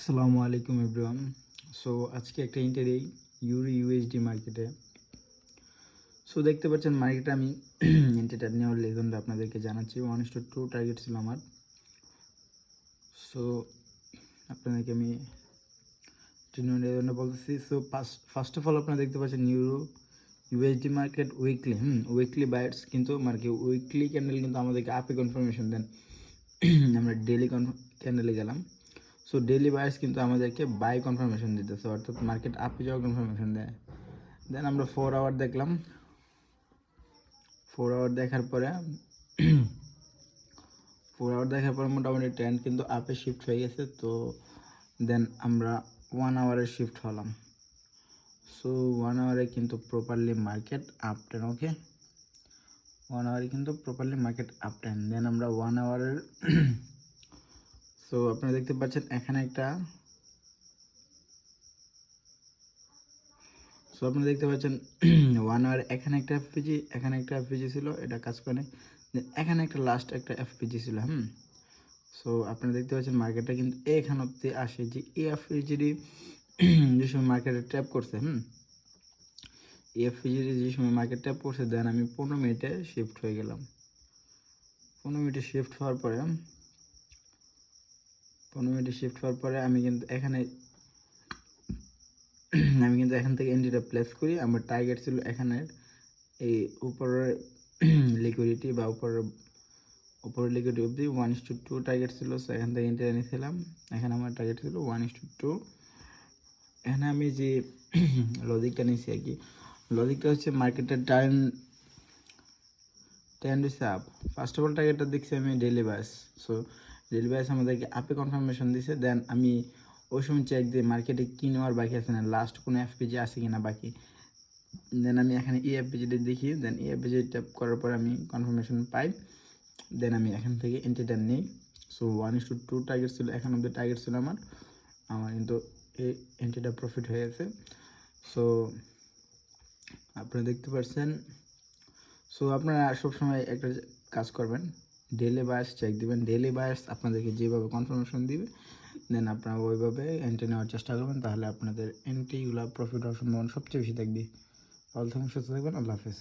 আসসালামু আলাইকুম everyone. So আজকে একটা এন্ট্রি ইউরো ইউএসডি মার্কেটে। সো দেখতে পাচ্ছেন মার্কেটে আমি এন্ট্রিটা নেওয়ার লেজনটা আপনাদেরকে জানাচ্ছি। 1:2 টার্গেট ছিল আমার। সো আপনাদেরকে আমি নেওয়ার লেজনটা বলতেছি। সো ফার্স্ট অফ অল আপনারা দেখতে পাচ্ছেন euro USD market weekly weekly buyers কিন্তু মার্কেট উইকলি ক্যান্ডেল কিন্তু আমাদেরকে আপে কনফার্মেশন দেন। আমরা ডেলি ক্যান্ডেলে গেলাম। সো ডেলি বায়ার্স কিন্তু আমাদেরকে বাই কনফার্মেশন দিতেছে, অর্থাৎ মার্কেট আপে যাওয়ার কনফার্মেশন দেয়। দেন আমরা 4 আওয়ার দেখলাম। 4 আওয়ার দেখার পরে 4 আওয়ার দেখার পরে মোটামুটি ট্রেন্ড কিন্তু আপে শিফট হয়ে গেছে। তো দেন আমরা 1 আওয়ারে শিফট হলাম। সো 1 আওয়ারে কিন্তু প্রপারলি মার্কেট আপ ট্রেন্ড। ওকে, 1 আওয়ারে কিন্তু প্রপারলি মার্কেট আপ ট্রেন্ড। দেন আমরা 1 আওয়ারের সো আপনারা দেখতে পাচ্ছেন এখানে একটা সো আপনারা দেখতে পাচ্ছেন 1 আওয়ার এখানে একটা এফপিজি, এখানে একটা এফপিজি ছিল, এটা কাজ করে। দেন এখানে একটা লাস্ট একটা এফপিজি ছিল। সো আপনারা দেখতে পাচ্ছেন মার্কেটটা কিন্তু এখান অব্দি আসে যে এই এফপিজিডি যে সময় মার্কেটে ট্যাপ করছে। এই এফপিজিডি যে সময় মার্কেট ট্যাপ করছে, দেন আমি 15 মিনিটে শিফট হয়ে গেলাম। 15 মিনিটে শিফট হওয়ার পরে আমি কিন্তু এখান থেকে এন্ট্রিটা প্লেস করি। আমার টার্গেট ছিল এখানের এই উপরের লিকুইডিটি বা উপরের লিকুইডিটি অবধি 1:2 টার্গেট ছিল। সো এখান থেকে এন্ট্রি নিয়েছিলাম। এখানে আমার টার্গেট ছিল 1:2। এখানে আমি যে লজিকটা নিয়েছি আর কি, লজিকটা হচ্ছে মার্কেটের ট্রেন্ড হচ্ছে আপ। ফার্স্ট অফ অল টার্গেটটা দেখছি আমি daily bias. So daily bias আমাদেরকে আপে কনফার্মেশন দিছে। দেন আমি ওই সময় চেক দিই মার্কেটে কি নেওয়ার বাকি আছে না, লাস্ট কোনো এফপিজি আছে কিনা বাকি। দেন আমি এখানে এই এফপিজিটা দেখি। দেন এই এফপিজি ট্যাপ করার পর আমি কনফার্মেশন পাই। দেন আমি এখান থেকে এন্ট্রিটা নিই। সো 1:2 টার্গেট ছিল, এখন অব্দি টার্গেট ছিল আমার কিন্তু এই এন্ট্রিটা প্রফিট হয়ে গেছে। সো আপনারা দেখতে পাচ্ছেন। সো আপনারা সবসময় একটা কাজ করবেন, ডেলি বায়াস চেক দিবেন। ডেলি বায়াস আপনাদেরকে যেভাবে কনফার্মেশন দিবে, দেন আপনারা ওইভাবে এন্ট্রি নেওয়ার চেষ্টা করবেন। তাহলে আপনাদের এন্ট্রিগুলো প্রফিট হওয়ার সম্ভাবনা সবচেয়ে বেশি থাকবে। ভালো থাকবেন, সুস্থ থাকবেন। আল্লাহ হাফেজ।